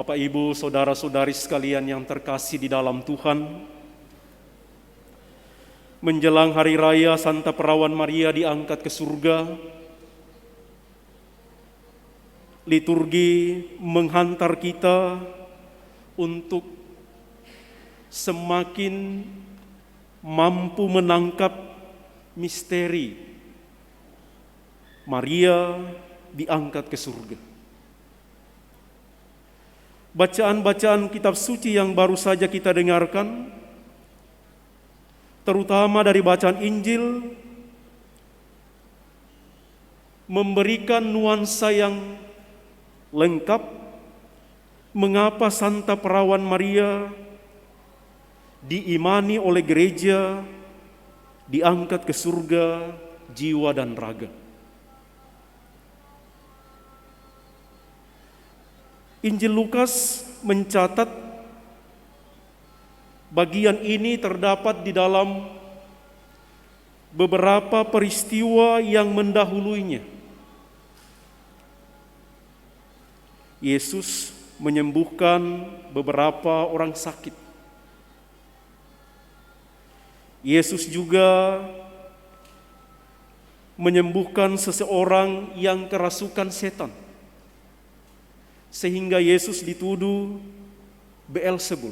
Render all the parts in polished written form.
Bapak, Ibu, saudara-saudari sekalian yang terkasih di dalam Tuhan, menjelang hari raya Santa Perawan Maria diangkat ke surga, liturgi menghantar kita untuk semakin mampu menangkap misteri Maria diangkat ke surga. Bacaan-bacaan kitab suci yang baru saja kita dengarkan, terutama dari bacaan Injil, memberikan nuansa yang lengkap mengapa Santa Perawan Maria diimani oleh gereja, diangkat ke surga jiwa dan raga. Injil Lukas mencatat bagian ini terdapat di dalam beberapa peristiwa yang mendahuluinya. Yesus menyembuhkan beberapa orang sakit. Yesus juga menyembuhkan seseorang yang kerasukan setan, sehingga Yesus dituduh Beelzebul.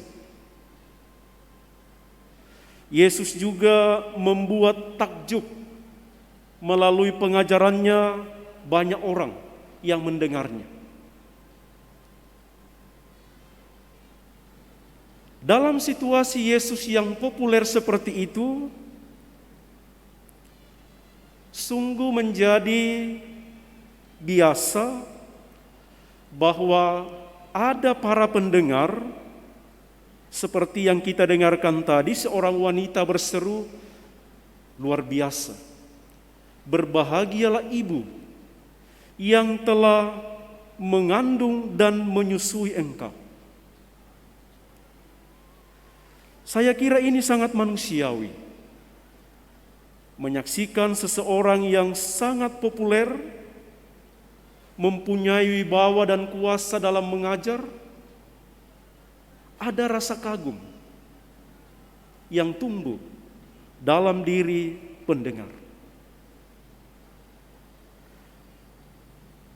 Yesus juga membuat takjub melalui pengajarannya banyak orang yang mendengarnya. Dalam situasi Yesus yang populer seperti itu, sungguh menjadi biasa bahwa ada para pendengar seperti yang kita dengarkan tadi, seorang wanita berseru, luar biasa, berbahagialah ibu yang telah mengandung dan menyusui engkau. Saya kira ini sangat manusiawi, menyaksikan seseorang yang sangat populer, mempunyai wibawa dan kuasa dalam mengajar, ada rasa kagum yang tumbuh dalam diri pendengar.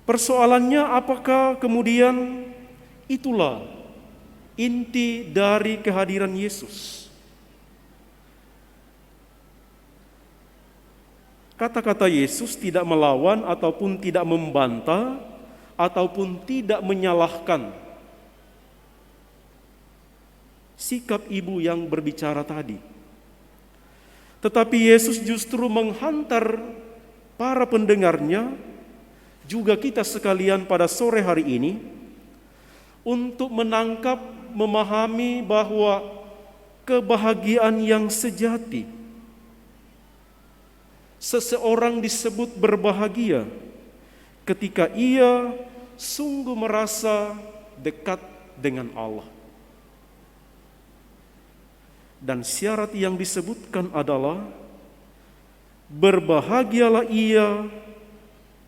Persoalannya, apakah kemudian itulah inti dari kehadiran Yesus? Kata-kata Yesus tidak melawan ataupun tidak membantah ataupun tidak menyalahkan sikap ibu yang berbicara tadi. Tetapi Yesus justru menghantar para pendengarnya, juga kita sekalian pada sore hari ini, untuk menangkap, memahami bahwa kebahagiaan yang sejati, seseorang disebut berbahagia ketika ia sungguh merasa dekat dengan Allah. Dan syarat yang disebutkan adalah berbahagialah ia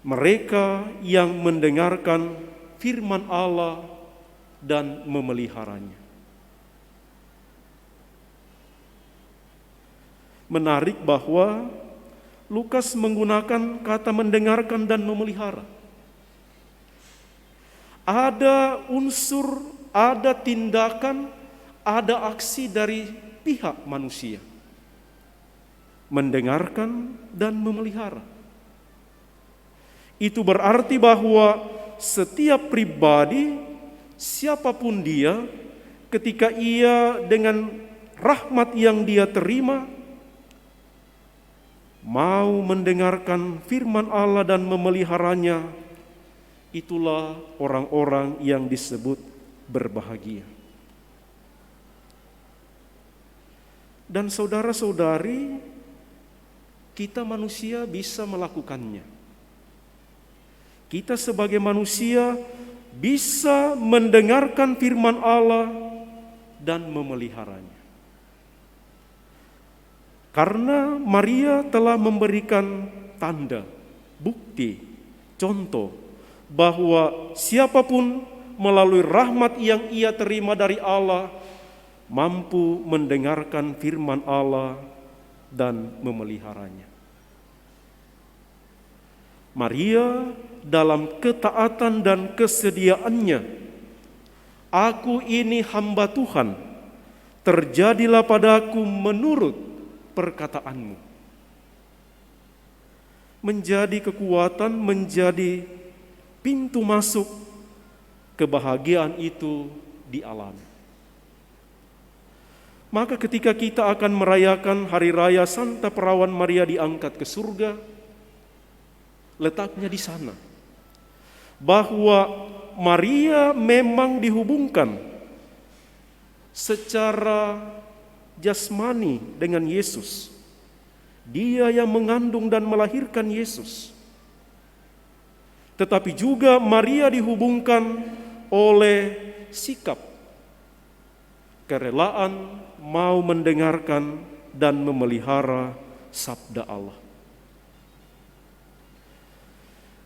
mereka yang mendengarkan firman Allah dan memeliharanya. Menarik bahwa Lukas menggunakan kata mendengarkan dan memelihara. Ada unsur, ada tindakan, ada aksi dari pihak manusia. Mendengarkan dan memelihara. Itu berarti bahwa setiap pribadi, siapapun dia, ketika ia dengan rahmat yang dia terima, mau mendengarkan firman Allah dan memeliharanya, itulah orang-orang yang disebut berbahagia. Dan saudara-saudari, kita manusia bisa melakukannya. Kita sebagai manusia bisa mendengarkan firman Allah dan memeliharanya. Karena Maria telah memberikan tanda, bukti, contoh bahwa siapapun melalui rahmat yang ia terima dari Allah, mampu mendengarkan firman Allah dan memeliharanya. Maria dalam ketaatan dan kesediaannya, "Aku ini hamba Tuhan, terjadilah padaku menurut perkataanmu," menjadi kekuatan, menjadi pintu masuk kebahagiaan itu dialami. Maka ketika kita akan merayakan hari raya Santa Perawan Maria diangkat ke surga, letaknya di sana. Bahwa Maria memang dihubungkan secara jasmani dengan Yesus. Dia yang mengandung dan melahirkan Yesus. Tetapi juga Maria dihubungkan oleh sikap kerelaan mau mendengarkan dan memelihara sabda Allah.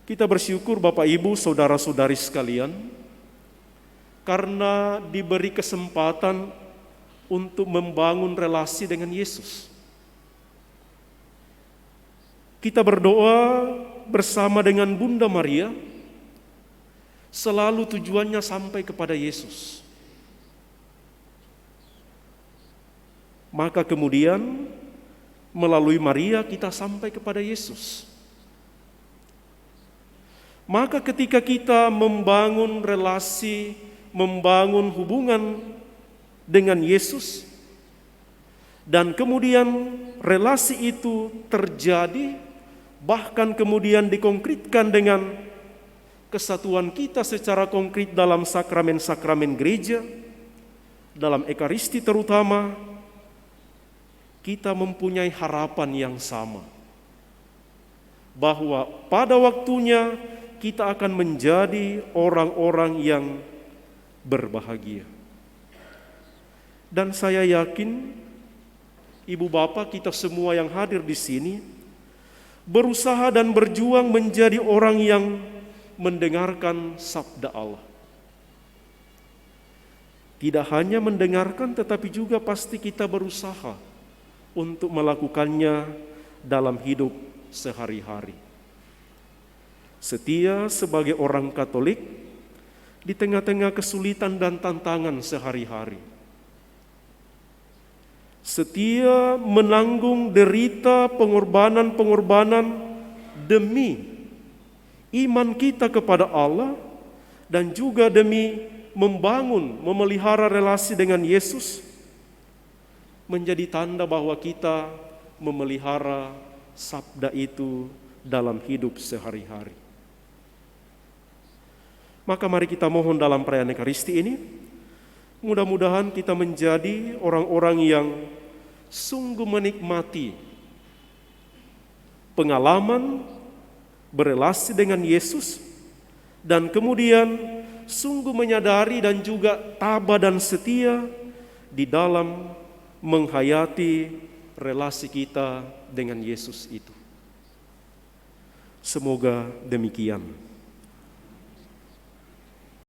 Kita bersyukur Bapak Ibu, saudara-saudari sekalian, karena diberi kesempatan untuk membangun relasi dengan Yesus. Kita berdoa bersama dengan Bunda Maria, selalu tujuannya sampai kepada Yesus. Maka kemudian melalui Maria kita sampai kepada Yesus. Maka ketika kita membangun relasi, membangun hubungan dengan Yesus, dan kemudian relasi itu terjadi, bahkan kemudian dikonkretkan dengan kesatuan kita secara konkret dalam sakramen-sakramen gereja, dalam Ekaristi terutama, kita mempunyai harapan yang sama. Bahwa pada waktunya kita akan menjadi orang-orang yang berbahagia. Dan saya yakin Ibu Bapak kita semua yang hadir di sini berusaha dan berjuang menjadi orang yang mendengarkan sabda Allah. Tidak hanya mendengarkan, tetapi juga pasti kita berusaha untuk melakukannya dalam hidup sehari-hari. Setia sebagai orang Katolik di tengah-tengah kesulitan dan tantangan sehari-hari. Setia menanggung derita pengorbanan-pengorbanan demi iman kita kepada Allah dan juga demi membangun, memelihara relasi dengan Yesus, menjadi tanda bahwa kita memelihara sabda itu dalam hidup sehari-hari. Maka mari kita mohon dalam perayaan Ekaristi ini, mudah-mudahan kita menjadi orang-orang yang sungguh menikmati pengalaman berelasi dengan Yesus, dan kemudian sungguh menyadari dan juga tabah dan setia di dalam menghayati relasi kita dengan Yesus itu. Semoga demikian.